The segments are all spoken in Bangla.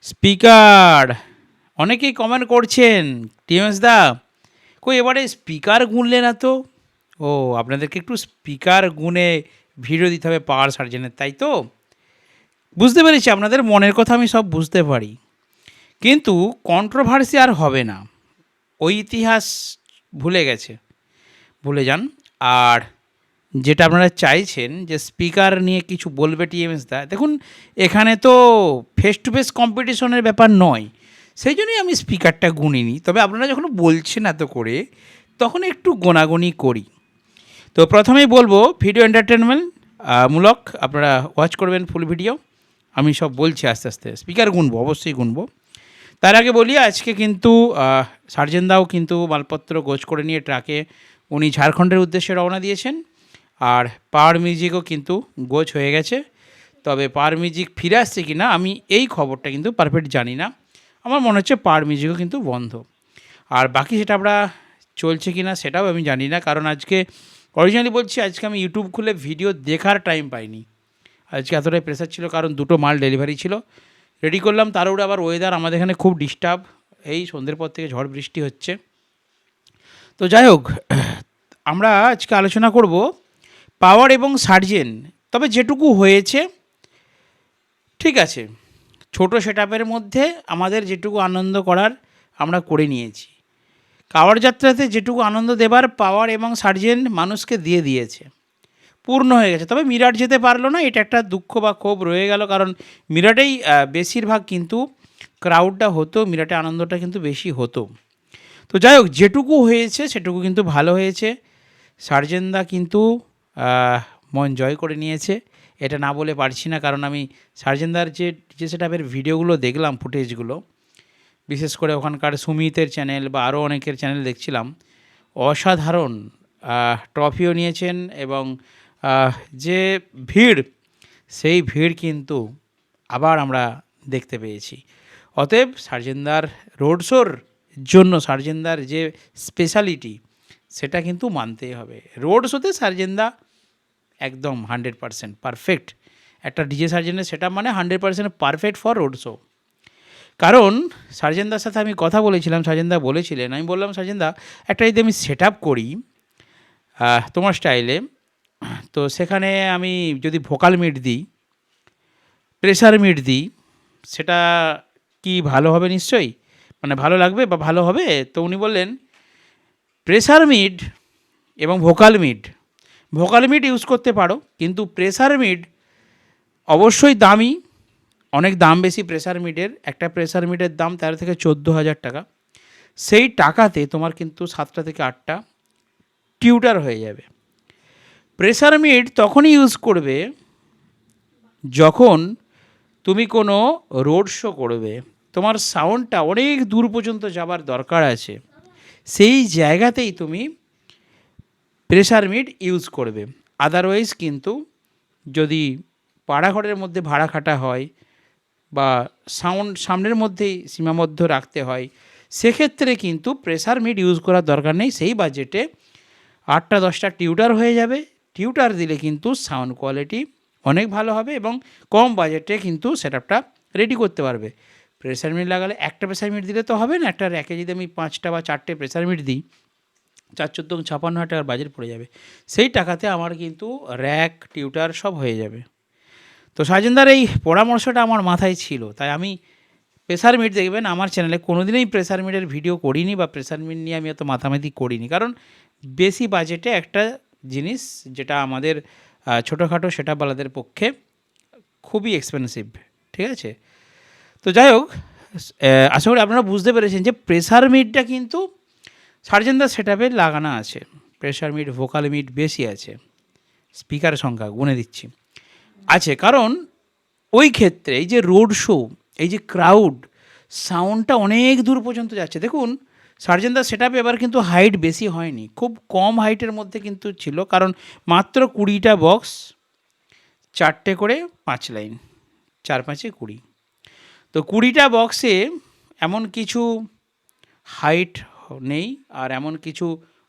স্পিকার অনেকেই কমেন্ট করছেন, টিএমএস দা কই এবারে স্পিকার গুনলে না তো। ও, আপনাদেরকে একটু স্পিকার গুনে ভিডিও দিতে হবে পাওয়ার সার্জেনের, তাই তো? বুঝতে পেরেছি, আপনাদের মনের কথা আমি সব বুঝতে পারি, কিন্তু কন্ট্রোভার্সি আর হবে না। ওই ইতিহাস ভুলে গেছে, ভুলে যান। আর যেটা আপনারা চাইছেন যে স্পিকার নিয়ে কিছু বলবে টিএমএস দা, দেখুন এখানে তো ফেস টু ফেস কম্পিটিশনের ব্যাপার নয়, সেই জন্যই আমি স্পিকারটা গুনিনি। তবে আপনারা যখন বলছেন এত করে, তখন একটু গোনাগুনি করি। তো প্রথমেই বলবো ভিডিও এন্টারটেনমেন্ট মূলক, আপনারা ওয়াচ করবেন ফুল ভিডিও। আমি সব বলছি আস্তে আস্তে, স্পিকার গুনবো, অবশ্যই গুনবো। তার আগে বলি, আজকে কিন্তু সার্জেন দাও কিন্তু মালপত্র গোছ করে নিয়ে ট্রাকে উনি ঝাড়খণ্ডের উদ্দেশ্যে রওনা দিয়েছেন। আর পাওয়ার মিউজিকও কিন্তু গোছ হয়ে গেছে। তবে পাওয়ার মিউজিক ফিরে আসছে কি না আমি এই খবরটা কিন্তু পারফেক্ট জানি না। আমার মনে হচ্ছে পাওয়ার মিউজিকও কিন্তু বন্ধ। আর বাকি সেটা আমরা চলছে কি না সেটাও আমি জানি না, কারণ আজকে অরিজিনালি বলছি, আজকে আমি ইউটিউব খুলে ভিডিও দেখার টাইম পাইনি। আজকে এতটাই প্রেশার ছিল, কারণ দুটো মাল ডেলিভারি ছিল, রেডি করলাম। তার উপরে আবার ওয়েদার আমাদের এখানে খুব ডিস্টার্ব, এই সন্ধ্যের পর থেকে ঝড় বৃষ্টি হচ্ছে। তো যাই হোক, আমরা আজকে আলোচনা করব পাওয়ার এবং সার্জেন। তবে যেটুকু হয়েছে ঠিক আছে, ছোট সেটআপের মধ্যে আমাদের যেটুকু আনন্দ করার আমরা করে নিয়েছি। কাওয়াড় যাত্রাতে যেটুকু আনন্দ দেবার পাওয়ার এবং সার্জেন মানুষকে দিয়ে দিয়েছে, পূর্ণ হয়ে গেছে। তবে মিরাট যেতে পারলো না, এটা একটা দুঃখ বা ক্ষোভ রয়ে গেল, কারণ মিরাটেই বেশিরভাগ কিন্তু ক্রাউডটা হতো, মিরাটে আনন্দটা কিন্তু বেশি হতো। তো যাই হোক, যেটুকু হয়েছে সেটুকু কিন্তু ভালো হয়েছে। সার্জেনদা কিন্তু মন জয় করে নিয়েছে, এটা না বলে পারছি না, কারণ আমি সার্জেনদার যে সেটআপের ভিডিওগুলো দেখলাম, ফুটেজগুলো, বিশেষ করে ওখানকার সুমিতের চ্যানেল বা আরও অনেকের চ্যানেল দেখছিলাম, অসাধারণ ট্রফিও নিয়েছেন। এবং যে ভিড়, সেই ভিড় কিন্তু আবার আমরা দেখতে পেয়েছি। অতএব সার্জেনদার রোড শোর জন্য সার্জেনদার যে স্পেশালিটি, সেটা কিন্তু মানতেই হবে। রোড শোতে সার্জেনদা একদম 100% পারফেক্ট। একটা ডিজে সার্জেনের সেটা মানে 100% পারফেক্ট ফর রোড শো। কারণ সার্জেনদার সাথে আমি কথা বলেছিলাম, সার্জেনদা বলেছিলেন, আমি বললাম সার্জেনদা একটা যদি আমি সেট আপ করি তোমার স্টাইলে, তো সেখানে আমি যদি ভোকাল মিট দিই, প্রেসার মিট দিই, সেটা কি ভালো হবে? নিশ্চয়ই, মানে ভালো লাগবে বা ভালো হবে? তো উনি বললেন প্রেসার মিড এবং ভোকাল মিড ইউজ করতে পারো, কিন্তু প্রেসার মিড অবশ্যই দামি, অনেক দাম বেশি প্রেসার মিডের। একটা প্রেসার মিডের দাম 13 থেকে 14,000 টাকা। সেই টাকাতে তোমার কিন্তু 7টা থেকে 8টা টিউটার হয়ে যাবে। প্রেসার মিড তখনই ইউজ করবে যখন তুমি কোনো রোড শো করবে, তোমার সাউন্ডটা অনেক দূর পর্যন্ত যাবার দরকার আছে, সেই জায়গাতেই তুমি প্রেসার মিড ইউজ করবে। আদারওয়াইজ কিন্তু যদি পাড়াঘরের মধ্যে ভাড়া খাটা হয় বা সাউন্ড সামনের মধ্যেই সীমাবদ্ধ রাখতে হয়, সেক্ষেত্রে কিন্তু প্রেসার মিড ইউজ করার দরকার নেই। সেই বাজেটে 8টা-10টা টিউটার হয়ে যাবে। টিউটার দিলে কিন্তু সাউন্ড কোয়ালিটি অনেক ভালো হবে এবং কম বাজেটে কিন্তু সেটআপটা রেডি করতে পারবে। প্রেসার মিট লাগালে একটা প্রেসার মিট দিলে তো হবে না, একটা র্যাকে যদি আমি 5টা বা 4টে প্রেসার মিট দিই, 4-14-56 টাকার বাজেট পড়ে যাবে। সেই টাকাতে আমার কিন্তু র্যাক, টিউটার সব হয়ে যাবে। তো সার্জেনদার এই পরামর্শটা আমার মাথায় ছিল, তাই আমি প্রেসার মিট, দেখবেন আমার চ্যানেলে কোনোদিনই প্রেসার মিটের ভিডিও করিনি বা প্রেসার মিট নিয়ে আমি এত মাথামাতি করিনি, কারণ বেশি বাজেটে একটা জিনিস যেটা আমাদের ছোটোখাটো সেটআপওয়ালাদের পক্ষে খুবই এক্সপেন্সিভ, ঠিক আছে? তো যাই হোক, আশা করি আপনারা বুঝতে পেরেছেন যে প্রেসার মিটটা কিন্তু সার্জেনদার সেটআপে লাগানো আছে। প্রেসার মিট, ভোকাল মিট বেশি আছে, স্পিকার সংখ্যা গুনে দিচ্ছি আছে, কারণ ওই ক্ষেত্রে এই যে রোড শো, এই যে ক্রাউড, সাউন্ডটা অনেক দূর পর্যন্ত যাচ্ছে। দেখুন সার্জেনদার সেটআপে এবার কিন্তু হাইট বেশি হয়নি, খুব কম হাইটের মধ্যে কিন্তু ছিল, কারণ মাত্র 20টা বক্স, 4টে করে 5 লাইন, 4-5-এ 20। তো 20টা বক্সে এমন কিছু হাইট নেই আর এমন কিছু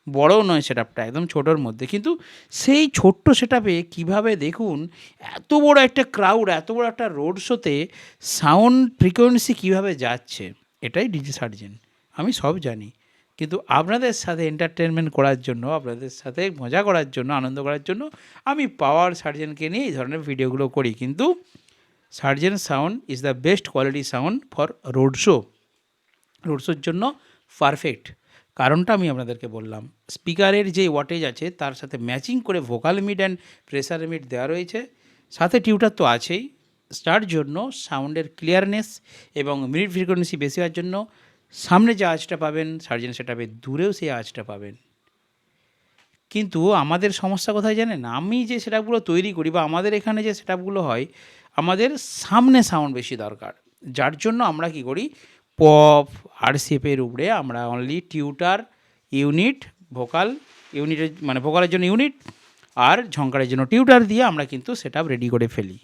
বড়ও নয় সেটআপটা, একদম ছোটোর মধ্যে, কিন্তু সেই ছোট্ট সেটআপে কীভাবে দেখুন এত বড় একটা ক্রাউড, এত বড় একটা রোড শোতে সাউন্ড ফ্রিকোয়েন্সি কীভাবে যাচ্ছে, এটাই ডিজে সার্জেন। আমি সব জানি, কিন্তু আপনাদের সাথে এন্টারটেনমেন্ট করার জন্য, আপনাদের সাথে মজা করার জন্য, আনন্দ করার জন্য আমি পাওয়ার সার্জেনকে নিয়ে এই ধরনের ভিডিওগুলো করি। কিন্তু সার্জেন sound is the best quality sound for road show. Road শোর জন্য পারফেক্ট। কারণটা আমি আপনাদেরকে বললাম, স্পিকারের যে ওয়াটেজ আছে তার সাথে ম্যাচিং করে vocal mid and pressure mid দেওয়া রয়েছে, সাথে টিউটার তো আছেই। তার জন্য সাউন্ডের ক্লিয়ারনেস এবং মিড ফ্রিকোয়েন্সি বেশি হওয়ার জন্য সামনে যে আওয়াজটা পাবেন সার্জেন সেটআপে, দূরেও সেই আওয়াজটা পাবেন। কিন্তু আমাদের সমস্যা কোথায় জানেন? আমি যে সেটআপগুলো তৈরি করি বা আমাদের এখানে যে সেটআপগুলো হয়, আমাদের সামনে সাউন্ড বেশি দরকার। যার জন্য আমরা কি করি, পপ আরসিএফের উপরে আমরা অনলি টিউটার ইউনিট, ভোকাল ইউনিটের মানে ভোকালের জন্য ইউনিট আর ঝঙ্কারের জন্য টিউটার দিয়ে আমরা কিন্তু সেটআপ রেডি করে ফেলি।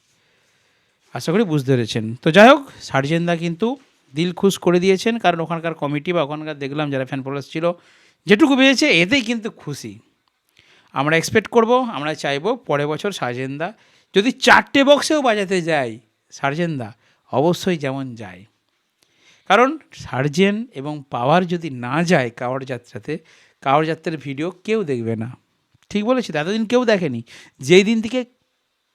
আশা করি বুঝতে পেরেছেন। তো যাই হোক, সার্জেনদা কিন্তু দিল খুশ করে দিয়েছেন, কারণ ওখানকার কমিটি বা ওখানকার দেখলাম যারা ফ্যান ফলোয়ার্স ছিল, যেটুকু পেয়েছে এতেই কিন্তু খুশি। আমরা এক্সপেক্ট করব, আমরা চাইবো পরের বছর সার্জেনদা যদি 4টে বক্সেও বাজাতে যায়, সার্জেনদা অবশ্যই যেমন যায়। কারণ সার্জেন এবং পাওয়ার যদি না যায় কাওয়াড় যাত্রাতে, কাওয়াড় যাত্রার ভিডিও কেউ দেখবে না। ঠিক বলেছি, এতদিন কেউ দেখেনি। যেই দিন থেকে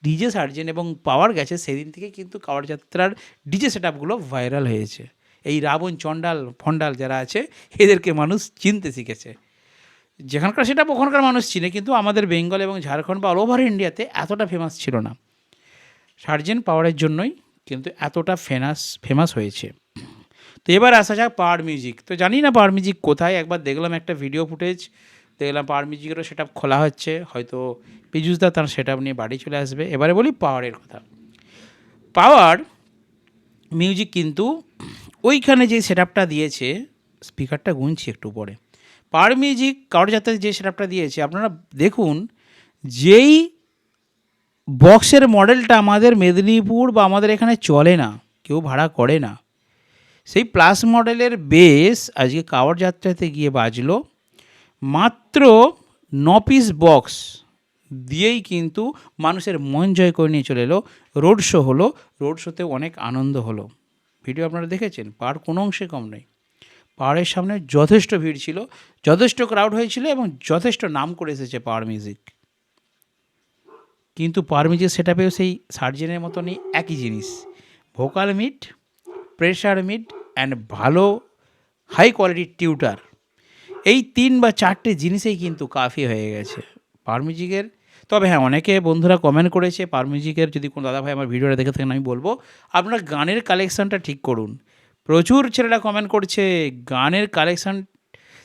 ডিজে সার্জেন এবং পাওয়ার গেছে সেই দিন থেকে কিন্তু কাওয়াড় যাত্রার ডিজে সেটআপগুলো ভাইরাল হয়েছে। এই রাবণ চণ্ডাল ফন্ডাল যারা আছে এদেরকে মানুষ চিনতে শিখেছে। যেখানকার সেটআপ ওখানকার মানুষ চিনে, কিন্তু আমাদের বেঙ্গল এবং ঝাড়খণ্ড বা অল ওভার ইন্ডিয়াতে এতটা ফেমাস ছিল না। সার্জেন পাওয়ারের জন্যই কিন্তু এতটা ফেমাস হয়েছে। তো এবার আসা যাক পাওয়ার মিউজিক। তো জানি না পাওয়ার মিউজিক কোথায়, একবার দেখলাম একটা ভিডিও ফুটেজ, দেখলাম পাওয়ার মিউজিকেরও সেটআপ খোলা হচ্ছে, হয়তো পীযূষদা তার সেটআপ নিয়ে বাড়ি চলে আসবে। এবারে বলি পাওয়ারের কথা। পাওয়ার মিউজিক কিন্তু ওইখানে যে সেটআপটা দিয়েছে, স্পিকারটা গুনছি একটু পরে, পাওয়ার মিউজিক কাওয়াড় যাত্রায় যে সেটআপটা দিয়েছে, আপনারা দেখুন যেই বক্সের মডেলটা আমাদের মেদিনীপুর বা আমাদের এখানে চলে না, কেউ ভাড়া করে না, সেই প্লাস মডেলের বেস আজকে কাওয়াড় যাত্রাতে গিয়ে বাজলো মাত্র 9 পিস বক্স দিয়েই কিন্তু মানুষের মন জয় করে নিয়ে চলে এলো। রোড শো হলো, রোড শোতে অনেক আনন্দ হলো। ভিডিও আপনারা দেখেছেন, পাওয়ার কোনো অংশে কম নেই। পাওয়ারের সামনে যথেষ্ট ভিড় ছিল, যথেষ্ট ক্রাউড হয়েছিল এবং যথেষ্ট নাম করে এসেছে পাওয়ার মিউজিক। কিন্তু পাওয়ার মিউজিক সেটআপেও সেই সার্জেনের মতনই একই জিনিস, vocal mid, pressure mid and ভালো হাই কোয়ালিটির টিউটার, এই 3 বা 4টে জিনিসেই কিন্তু কাফি হয়ে গেছে পাওয়ার মিউজিকের। তবে হ্যাঁ, অনেকে বন্ধুরা কমেন্ট করেছে পাওয়ার মিউজিকের, যদি কোনো দাদাভাই আমার ভিডিওটা দেখে থাকেন আমি বলবো আপনার গানের কালেকশানটা ঠিক করুন। প্রচুর ছেলেরা কমেন্ট করছে গানের কালেকশান।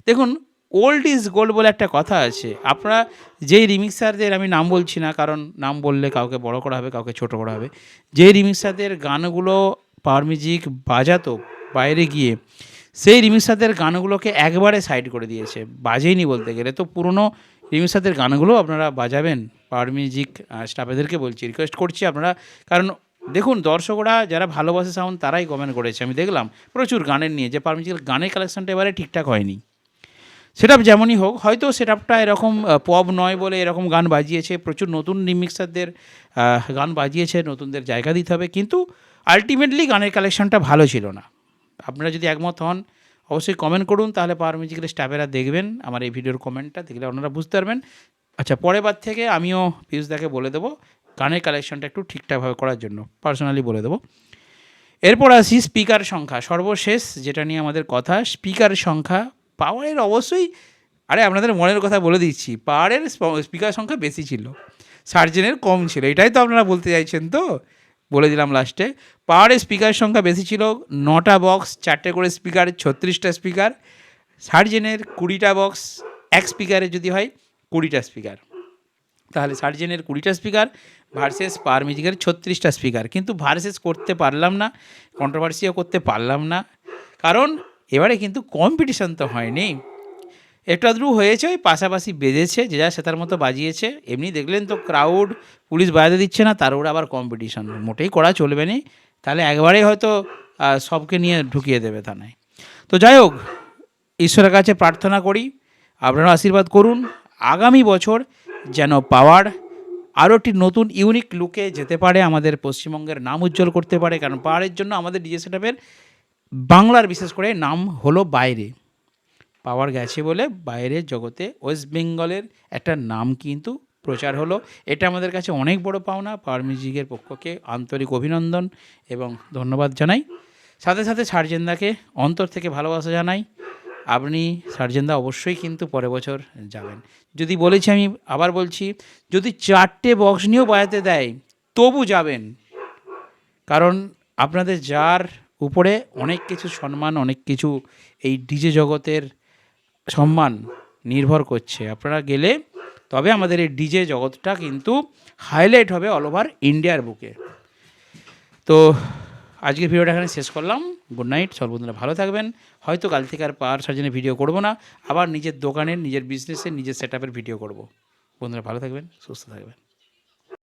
দেখুন, ওল্ড ইজ গোল্ড বলে একটা কথা আছে। আপনারা যেই রিমিক্সারদের, আমি নাম বলছি না কারণ নাম বললে কাউকে বড় করা হবে, কাউকে ছোট করা হবে, যেই রিমিক্সারদের গানগুলো পাওয়ার মিউজিক বাজাতো বাইরে গিয়ে, সেই রিমিক্সারদের গানগুলোকে একবারে সাইড করে দিয়েছে, বাজেইনি বলতে গেলে। তো পুরনো রিমিক্সারদের গানগুলো আপনারা বাজাবেন, পাওয়ার মিউজিক স্টাফেদেরকে বলছি, রিকোয়েস্ট করছি আপনারা। কারণ দেখুন, দর্শকরা যারা ভালোবাসে সাউন্ড তারাই কমেন্ট করেছে, আমি দেখলাম প্রচুর গানের নিয়ে, যে পাওয়ার মিউজিকের গানের কালেকশনটা এবারে ঠিকঠাক হয়নি। সেটআপ যেমনই হোক, হয়তো সেটআপটা এরকম পপ নয় বলে এরকম গান বাজিয়েছে, প্রচুর নতুন রিমিক্সারদের গান বাজিয়েছে, নতুনদের জায়গা দিতে হবে, কিন্তু আলটিমেটলি গানের কালেকশনটা ভালো ছিল না। আপনারা যদি একমত হন অবশ্যই কমেন্ট করুন, তাহলে পাওয়ার মিউজিকের স্টাফেরা দেখবেন আমার এই ভিডিওর কমেন্টটা, দেখলে আপনারা বুঝতে পারবেন। আচ্ছা, পরের বার থেকে আমিও পীযূষদাকে বলে দেবো গানের কালেকশনটা একটু ঠিকঠাকভাবে করার জন্য, পার্সোনালি বলে দেবো। এরপর আসি স্পিকার সংখ্যা, সর্বশেষ যেটা নিয়ে আমাদের কথা, স্পিকার সংখ্যা। পাওয়ারের অবশ্যই, আরে আপনাদের মনের কথা বলে দিচ্ছি, পাওয়ারের স্পিকার সংখ্যা বেশি ছিল, সার্জেনের কম ছিল, এটাই তো আপনারা বলতে চাইছেন। তো বলে দিলাম লাস্টে, পাওয়ারের স্পিকার সংখ্যা বেশি ছিল, 9টা বক্স, 4টে করে স্পিকার, 36টা স্পিকার। সার্জেনের 20টা বক্স, এক স্পিকারে যদি হয় 20টা স্পিকার, তাহলে সার্জেনের 20টা স্পিকার ভার্সেস পাওয়ার মিউজিকের 36টা স্পিকার। কিন্তু ভার্সেস করতে পারলাম না, কন্ট্রোভার্সিও করতে পারলাম না, কারণ এবারে কিন্তু কম্পিটিশন তো হয়নি, একটু আধটু হয়েছে, ওই পাশাপাশি বেজেছে, যে যা সেটার মতো বাজিয়েছে। এমনি দেখলেন তো ক্রাউড, পুলিশ বাজাতে দিচ্ছে না, তার উপরে আবার কম্পিটিশন, মোটেই করা চলবে না, তাহলে একবারেই হয়তো সবকে নিয়ে ঢুকিয়ে দেবে থানায়। তো যাই হোক, ঈশ্বরের কাছে প্রার্থনা করি আপনারা আশীর্বাদ করুন আগামী বছর যেন পাওয়ার আরও একটি নতুন ইউনিক লুকে যেতে পারে, আমাদের পশ্চিমবঙ্গের নাম উজ্জ্বল করতে পারে। কারণ পাওয়ারের জন্য আমাদের ডিজে সেটআপের বাংলার বিশেষ করে নাম হলো বাইরে। পাওয়ার গেছে বলে বাইরের জগতে ওয়েস্ট বেঙ্গলের একটা নাম কিন্তু প্রচার হলো। এটা আমাদের কাছে অনেক বড় পাওনা। পাওয়ার মিউজিকের পক্ষকে আন্তরিক অভিনন্দন এবং ধন্যবাদ জানাই। সাথে সাথে সার্জেনদাকে অন্তর থেকে ভালোবাসা জানাই। আপনি সার্জেনদা অবশ্যই কিন্তু পরের বছর যাবেন। যদি বলেছি, আমি আবার বলছি, যদি 4টে বক্স নিয়েও বাজাতে দেয় তবু যাবেন। কারণ আপনাদের যার উপরে অনেক কিছু সম্মান, অনেক কিছু এই ডিজে জগতের সম্মান নির্ভর করছে। আপনারা গেলে তবে আমাদের এই ডিজে জগৎটা কিন্তু হাইলাইট হবে অল ওভার ইন্ডিয়ার বুকে। তো আজকের ভিডিওটা এখানে শেষ করলাম। গুড নাইট, সব বন্ধুরা ভালো থাকবেন। হয়তো কাল থেকে আর পাওয়ার সার্জেনের ভিডিও করব না, আবার নিজের দোকানের, নিজের বিজনেসের, নিজের সেটআপের ভিডিও করব। বন্ধুরা ভালো থাকবেন, সুস্থ থাকবেন।